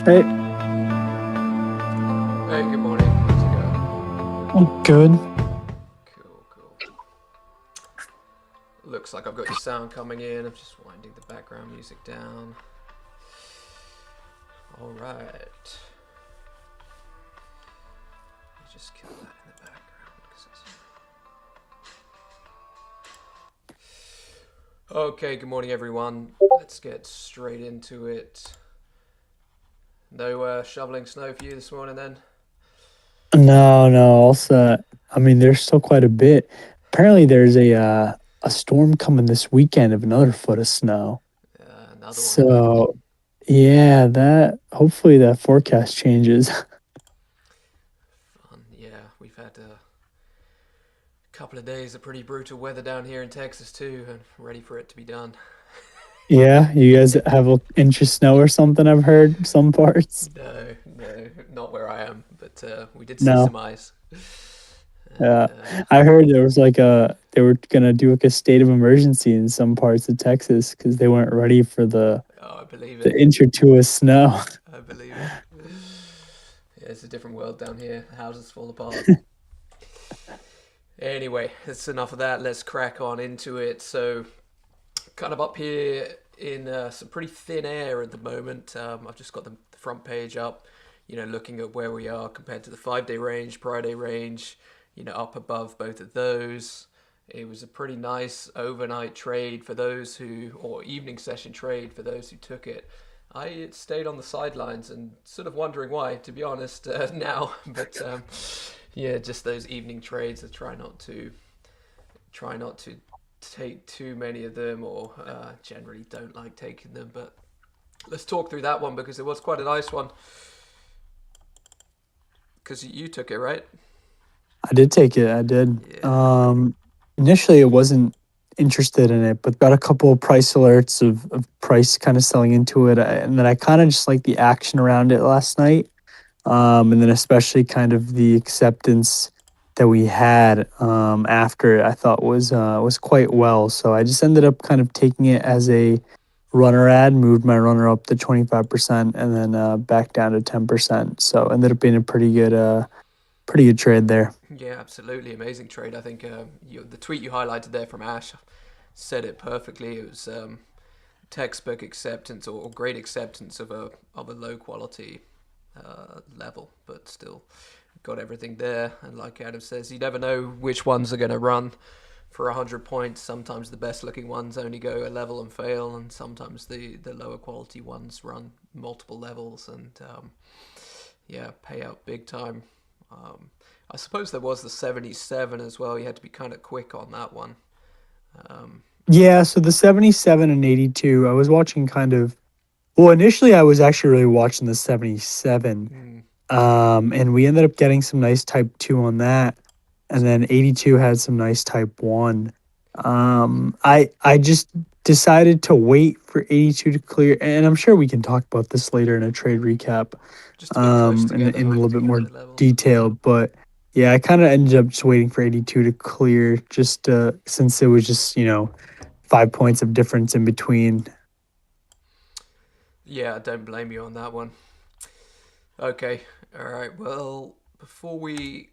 Hey, Hey, good morning. How's it going? good. Cool, cool. Looks like I've got your sound coming in. I'm just winding the background music down. All right. Let's just kill that in the background. Okay, good morning, everyone. Let's get straight into it. No shoveling snow for you this morning, then? No, no, all set. I mean, there's still quite a bit. Apparently, there's a storm coming this weekend of another foot of snow. Another one. So, yeah, that hopefully that forecast changes. Fun. Yeah, we've had a couple of days of pretty brutal weather down here in Texas, too, and ready for it to be done. Yeah, you guys have an inch of snow or something, I've heard some parts. No, no, not where I am, but we did see some No. ice. And Yeah. I heard there was like they were gonna do like a state of emergency in some parts of Texas because they weren't ready for oh, I believe the it. inch or two of snow. I believe it. Yeah, it's a different world down here. Houses fall apart. Anyway, that's enough of that. Let's crack on into it. So, kind of up here in some pretty thin air at the moment. I've just got the front page up, looking at where we are compared to the 5 day range, Friday range, up above both of those. It was a pretty nice overnight trade for those who, or evening session trade for those who took it. I stayed on the sidelines and sort of wondering why, to be honest, now. But yeah, just those evening trades. I try not to take too many of them, or generally don't like taking them. But let's talk through that one because it was quite a nice one. Because you took it, right? I did take it. I did. Yeah. Initially, I wasn't interested in it, but got a couple of price alerts of price kind of selling into it, and then I kind of just like the action around it last night, and then especially kind of the acceptance that we had after it, I thought was quite well. So I just ended up kind of taking it as a runner ad, moved my runner up to 25%, and then back down to 10%. So ended up being a pretty good trade there. Yeah, absolutely amazing trade. I think the tweet you highlighted there from Ash said it perfectly. It was textbook acceptance or great acceptance of a low quality level, but still got everything there. And like Adam says, you never know which ones are going to run for 100 points. Sometimes the best looking ones only go a level and fail, and sometimes the lower quality ones run multiple levels and yeah, pay out big time. Um, I suppose there was the 77 as well. You had to be kind of quick on that one. Um, Yeah, so the 77 and 82, I was watching kind of, well, initially I was actually really watching the 77. mm, And we ended up getting some nice type 2 on that. And then 82 had some nice type 1. I just decided to wait for 82 to clear, and I'm sure we can talk about this later in a trade recap, just a bit close in a together, little bit more the levels. detail. But yeah, I kind of ended up just waiting for 82 to clear, just since it was just 5 points of difference in between. Yeah, I don't blame you on that one. Okay, all right. Well, before we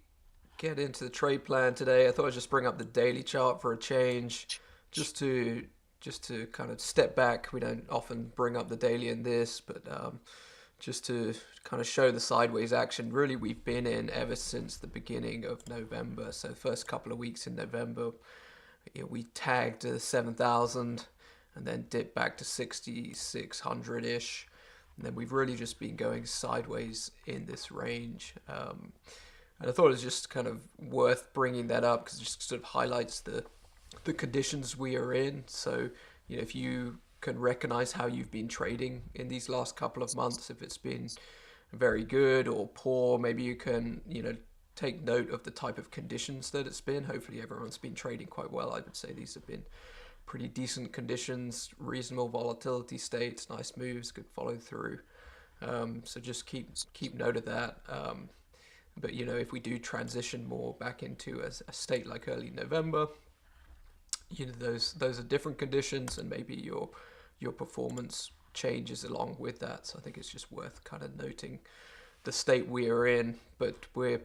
get into the trade plan today, I thought I'd just bring up the daily chart for a change, just to just to kind of step back. We don't often bring up the daily in this, but just to kind of show the sideways action really we've been in ever since the beginning of November. So the first couple of weeks in November, we tagged 7,000 and then dipped back to 6,600 ish. And then we've really just been going sideways in this range. And I thought it was just kind of worth bringing that up because it just sort of highlights the conditions we are in. So, if you can recognize how you've been trading in these last couple of months, if it's been very good or poor, maybe you can, take note of the type of conditions that it's been. Hopefully, everyone's been trading quite well. I would say these have been pretty decent conditions, reasonable volatility states, nice moves, good follow through. So just keep note of that. But if we do transition more back into a state like early November, those are different conditions, and maybe your performance changes along with that. So I think it's just worth kind of noting the state we are in, but we're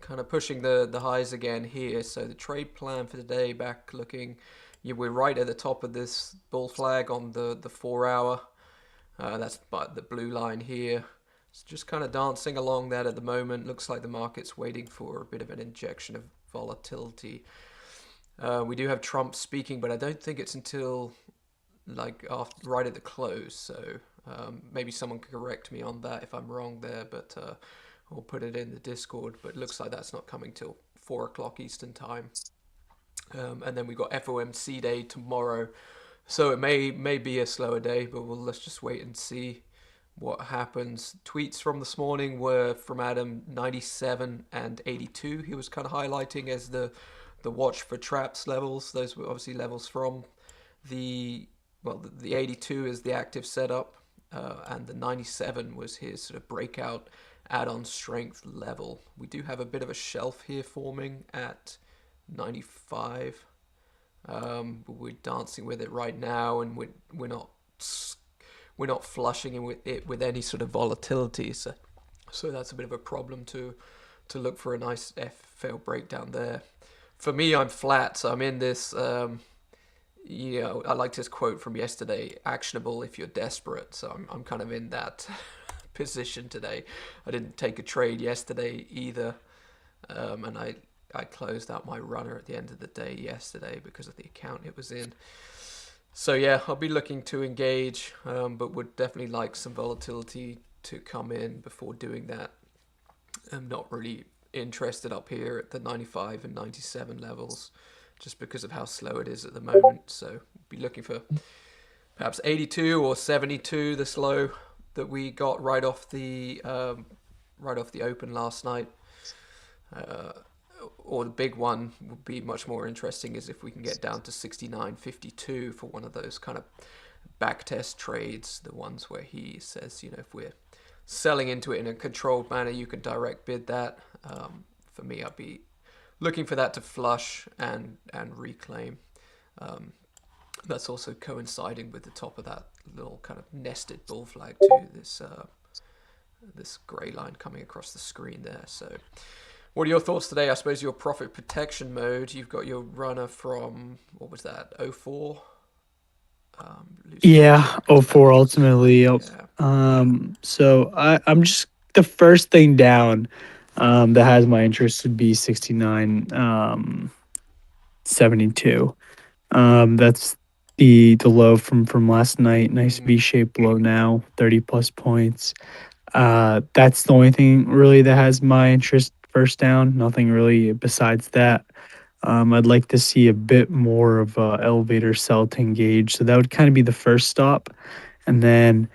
kind of pushing the highs again here. So the trade plan for today, back looking, yeah, we're right at the top of this bull flag on the 4 hour. That's by the blue line here. It's just kind of dancing along that at the moment. Looks like the market's waiting for a bit of an injection of volatility. We do have Trump speaking, but I don't think it's until like after, right at the close. So maybe someone can correct me on that if I'm wrong there, but we'll put it in the Discord. But it looks like that's not coming till 4 o'clock Eastern time. And then we got FOMC day tomorrow, so it may be a slower day, but let's just wait and see what happens. Tweets from this morning were from Adam 97 and 82. He was kind of highlighting as the watch for traps levels. Those were obviously levels from the the 82 is the active setup, and the 97 was his sort of breakout add-on strength level. We do have a bit of a shelf here forming at 95. But we're dancing with it right now, and we're not flushing it with any sort of volatility. So that's a bit of a problem to look for a nice FL breakdown there. For me, I'm flat, so I'm in this. I like this quote from yesterday: "Actionable if you're desperate." So I'm kind of in that position today. I didn't take a trade yesterday either, and I closed out my runner at the end of the day yesterday because of the account it was in. So yeah, I'll be looking to engage, but would definitely like some volatility to come in before doing that. I'm not really interested up here at the 95 and 97 levels just because of how slow it is at the moment. So be looking for perhaps 82 or 72, the slow that we got right off the open last night. Or the big one would be much more interesting is if we can get down to 69.52 for one of those kind of backtest trades, the ones where he says, if we're selling into it in a controlled manner, you can direct bid that. For me, I'd be looking for that to flush and reclaim. That's also coinciding with the top of that little kind of nested bull flag too. This grey line coming across the screen there. So what are your thoughts today? I suppose your profit protection mode, you've got your runner from, what was that, 04? Yeah, oh 04 ultimately. Yep. Yeah. So I'm just the first thing down that has my interest would be 69 72. That's the low from last night. Nice V-shaped low now, 30 plus points. That's the only thing really that has my interest first down. Nothing really besides that. I'd like to see a bit more of a elevator sell to engage. So that would kind of be the first stop. And then,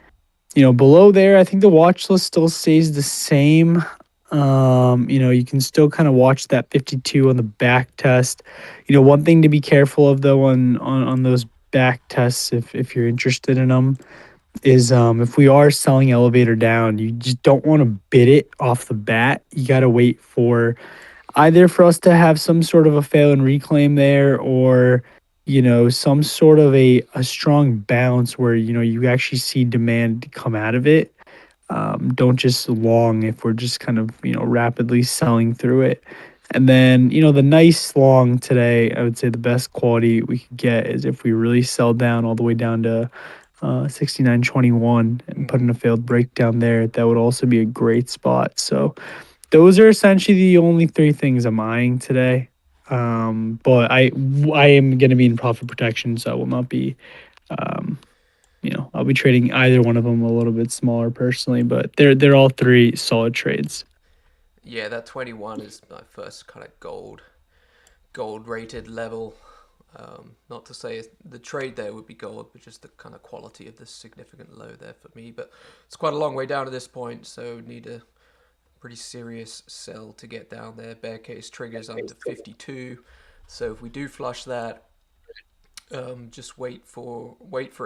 below there, I think the watch list still stays the same. You can still kind of watch that 52 on the back test. One thing to be careful of though on those back tests, if you're interested in them, is if we are selling elevator down, you just don't want to bid it off the bat. You got to wait for either for us to have some sort of a fail and reclaim there, or some sort of a strong bounce where you actually see demand come out of it. Don't just long if we're just kind of rapidly selling through it. And then the nice long today, I would say the best quality we could get is if we really sell down all the way down to 69.21 and put in a failed breakdown there. That would also be a great spot. So those are essentially the only three things I'm eyeing today. But I am going to be in profit protection, so I will not be, I'll be trading either one of them a little bit smaller personally. But they're all three solid trades. Yeah, that 21 is my first kind of gold rated level. Not to say the trade there would be gold, but just the kind of quality of the significant low there for me. But it's quite a long way down to this point, so need a pretty serious sell to get down there. Bear case triggers under 52, so if we do flush that, just wait for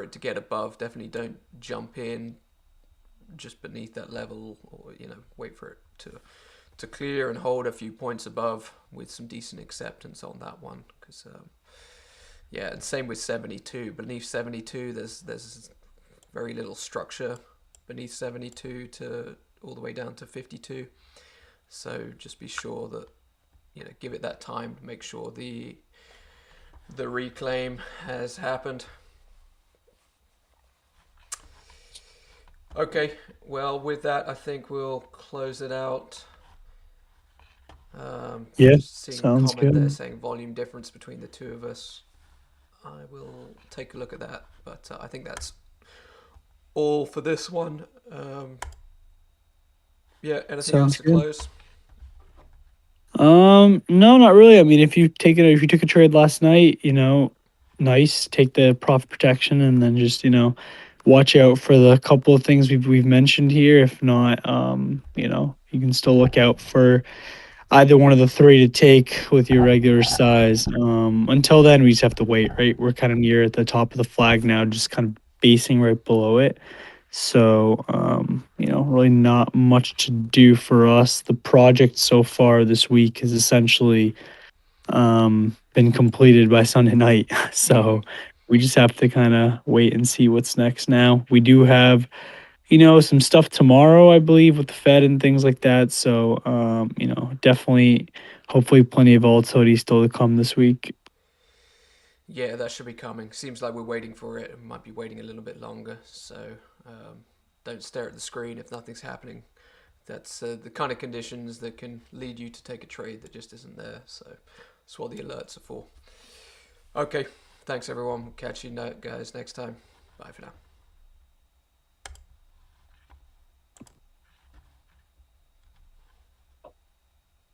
it to get above. Definitely don't jump in just beneath that level, or wait for it to clear and hold a few points above with some decent acceptance on that one, because yeah, and same with 72. Beneath 72, there's very little structure beneath 72 to all the way down to 52. So just be sure that, give it that time to make sure the reclaim has happened. Okay, well, with that, I think we'll close it out. Yeah, Just seeing a sounds comment there good. saying volume difference between the two of us. I will take a look at that, but I think that's all for this one. Yeah, anything else Sounds to good. close? No, not really. I mean, if you took a trade last night, nice, take the profit protection and then just, watch out for the couple of things we've mentioned here. If not, you can still look out for either one of the three to take with your regular size. Until then, we just have to wait, right? We're kind of near at the top of the flag now, just kind of basing right below it. So, really not much to do for us. The project so far this week has essentially been completed by Sunday night. Mm. So we just have to kind of wait and see what's next now. We do have, some stuff tomorrow, I believe, with the Fed and things like that. So, definitely, hopefully, plenty of volatility still to come this week. Yeah, that should be coming. Seems like we're waiting for it. We might be waiting a little bit longer. So don't stare at the screen if nothing's happening. That's the kind of conditions that can lead you to take a trade that just isn't there. So that's what the alerts are for. Okay, thanks everyone. Catch you guys next time. Bye for now.